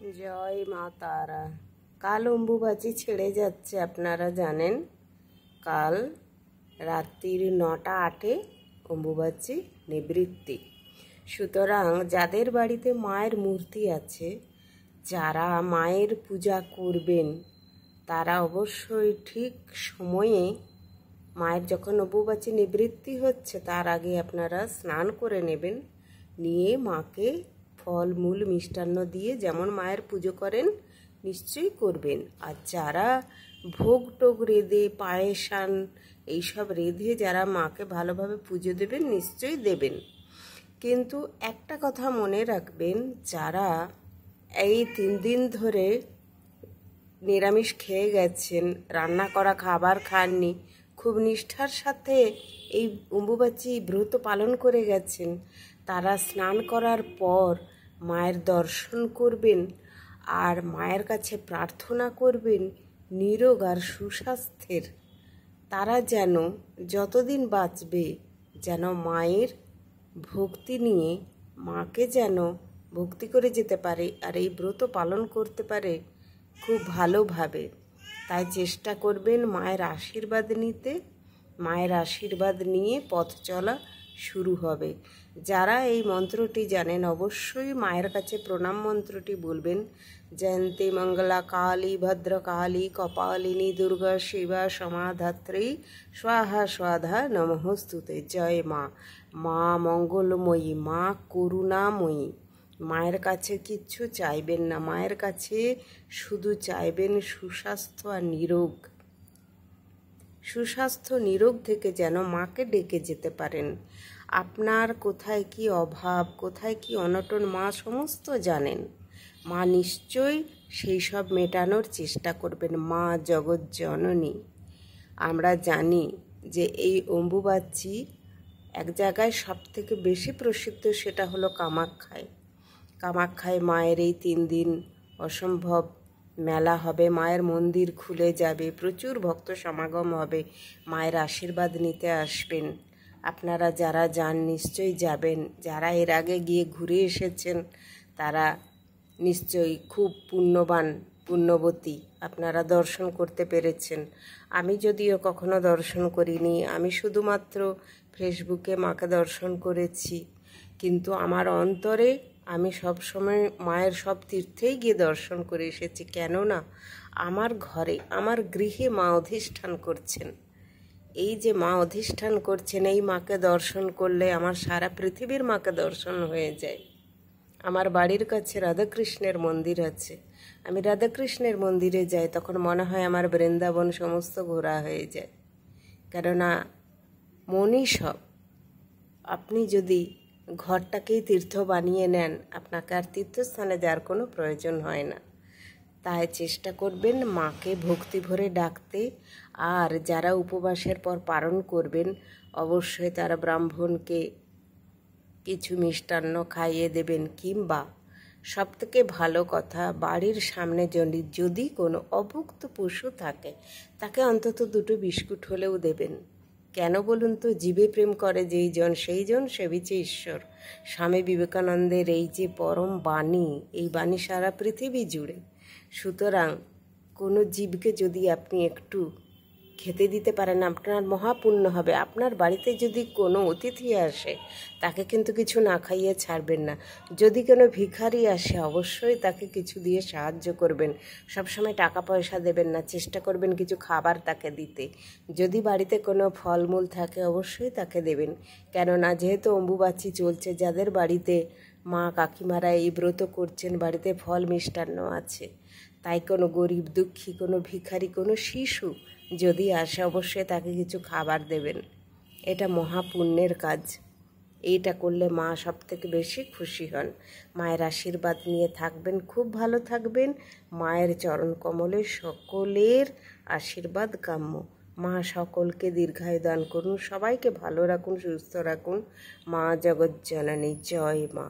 জয় মা তারা। কাল অম্বুবাচী ছেড়ে যাচ্ছে, আপনারা জানেন। কাল রাত্রির 9:08 অম্বুবাচী নিবৃত্তি। সুতরাং যাদের বাড়িতে মায়ের মূর্তি আছে, যারা মায়ের পূজা করবেন, তারা অবশ্যই ঠিক সময়ে মায়ের যখন অম্বুবাচী নিবৃত্তি হচ্ছে তার আগে আপনারা স্নান করে নেবেন, নিয়ে মাকে ফল মূল মিষ্টান্ন দিয়ে যেমন মায়ের পুজো করেন নিশ্চয়ই করবেন। আর যারা ভোগ টোগ রেঁধে পায়েসান এইসব রেঁধে যারা মাকে ভালোভাবে পুজো দেবেন নিশ্চয়ই দেবেন। কিন্তু একটা কথা মনে রাখবেন, যারা এই 3 দিন ধরে নিরামিষ খেয়ে গেছেন, রান্না করা খাবার খাননি, খুব নিষ্ঠার সাথে এই অম্বুবাচী ব্রত পালন করে গেছেন, তারা স্নান করার পর মায়ের দর্শন করবেন আর মায়ের কাছে প্রার্থনা করবেন নিরোগ আর সুস্বাস্থ্যের। তারা যেন যতদিন বাঁচবে যেন মায়ের ভক্তি নিয়ে মাকে যেন ভক্তি করে যেতে পারে আর এই ব্রত পালন করতে পারে খুব ভালোভাবে। তাই চেষ্টা করবেন মায়ের আশীর্বাদ নিতে। মায়ের আশীর্বাদ নিয়ে পথ চলা শুরু হবে। যারা এই মন্ত্রটি জানেন অবশ্যই মায়ের কাছে প্রণাম মন্ত্রটি বলবেন। জয়ন্তী মঙ্গলা কালী ভদ্রকালী কপালিনী দুর্গা শিবা সমাধাত্রী স্বাহা স্বাধা নমঃস্তুতে। জয় মা। মা মঙ্গলময়ী, মা করুণাময়ী। মায়ের কাছে কিচ্ছু চাইবেন না, মায়ের কাছে শুধু চাইবেন সুস্বাস্থ্য আর নিরোগ। সুস্বাস্থ্য নিরোগ থেকে যেন মাকে ডেকে যেতে পারেন। আপনার কোথায় কি অভাব, কোথায় কি অনটন মা সমস্ত জানেন। মা নিশ্চয়ই সেই সব মেটানোর চেষ্টা করবেন। মা জগৎ জননী। আমরা জানি যে এই অম্বুবাচী এক জায়গায় সব থেকে বেশি প্রসিদ্ধ, সেটা হলো কামাখ্যায়। কামাখ্যায় মায়ের এই 3 দিন অসম্ভব মেলা হবে, মায়ের মন্দির খুলে যাবে, প্রচুর ভক্ত সমাগম হবে, মায়ের আশীর্বাদ নিতে আসবেন। আপনারা যারা যান নিশ্চয়ই যাবেন, যারা এর আগে গিয়ে ঘুরে এসেছেন তারা নিশ্চয়ই খুব পুণ্যবান পুণ্যবতী, আপনারা দর্শন করতে পেরেছেন। আমি যদিও কখনো দর্শন করিনি, আমি শুধুমাত্র ফেসবুকে মাকে দর্শন করেছি, কিন্তু আমার অন্তরে আমি সবসময় মায়ের সব তীর্থেই গিয়ে দর্শন করে এসেছি। কেননা আমার ঘরে, আমার গৃহে মা অধিষ্ঠান করছেন। এই যে মা অধিষ্ঠান করছেন, এই মাকে দর্শন করলে আমার সারা পৃথিবীর মাকে দর্শন হয়ে যায়। আমার বাড়ির কাছে রাধাকৃষ্ণের মন্দির আছে, আমি রাধাকৃষ্ণের মন্দিরে যাই, তখন মনে হয় আমার বৃন্দাবন সমস্ত ঘোরা হয়ে যায়। কেননা মনই সব। আপনি যদি ঘরটাকেই তীর্থ বানিয়ে নেন, আপনাকে আর তীর্থস্থানে যাওয়ার কোনো প্রয়োজন হয় না। তাই চেষ্টা করবেন মাকে ভক্তি ভরে ডাকতে। আর যারা উপবাসের পর পালন করবেন অবশ্যই তারা ব্রাহ্মণকে কিছু মিষ্টান্ন খাইয়ে দেবেন, কিংবা সবথেকে ভালো কথা, বাড়ির সামনে যদি কোনো অভুক্ত পশু থাকে তাকে অন্তত 2টো বিস্কুট হলেও দেবেন। কেন বলুন তো? জীবে প্রেম করে যেই জন সেই জন সেবিছে ঈশ্বর। স্বামী বিবেকানন্দের এই যে পরম বাণী, এই বাণী সারা পৃথিবী জুড়ে। সুতরাং কোনো জীবকে যদি আপনি একটু খেতে দিতে পারেন আপনার মহাপুণ্য হবে। আপনার বাড়িতে যদি কোনো অতিথি আসে তাকে কিন্তু কিছু না খাইয়ে ছাড়বেন না। যদি কোনো ভিখারি আসে অবশ্যই তাকে কিছু দিয়ে সাহায্য করবেন। সবসময় টাকা পয়সা দেবেন না, চেষ্টা করবেন কিছু খাবার তাকে দিতে। যদি বাড়িতে কোনো ফলমূল থাকে অবশ্যই তাকে দেবেন। কেননা যেহেতু অম্বুবাচী চলছে, যাদের বাড়িতে মা কাকিমারা এই ব্রত করছেন বাড়িতে ফল মিষ্টান্ন আছে, তাই কোনো গরিব দুঃখী, কোনো ভিখারি, কোনো শিশু যদি আসে অবশ্যই তাকে কিছু খাবার দেবেন। এটা মহাপুণ্যের কাজ। এইটা করলে মা সব থেকে বেশি খুশি হন। মায়ের আশীর্বাদ নিয়ে থাকবেন, খুব ভালো থাকবেন। মায়ের চরণ কমলে সকলের আশীর্বাদ কাম্য। মা সকলকে দীর্ঘায়ু দান করুন, সবাইকে ভালো রাখুন, সুস্থ রাখুন। মা জগৎ জননী। জয় মা।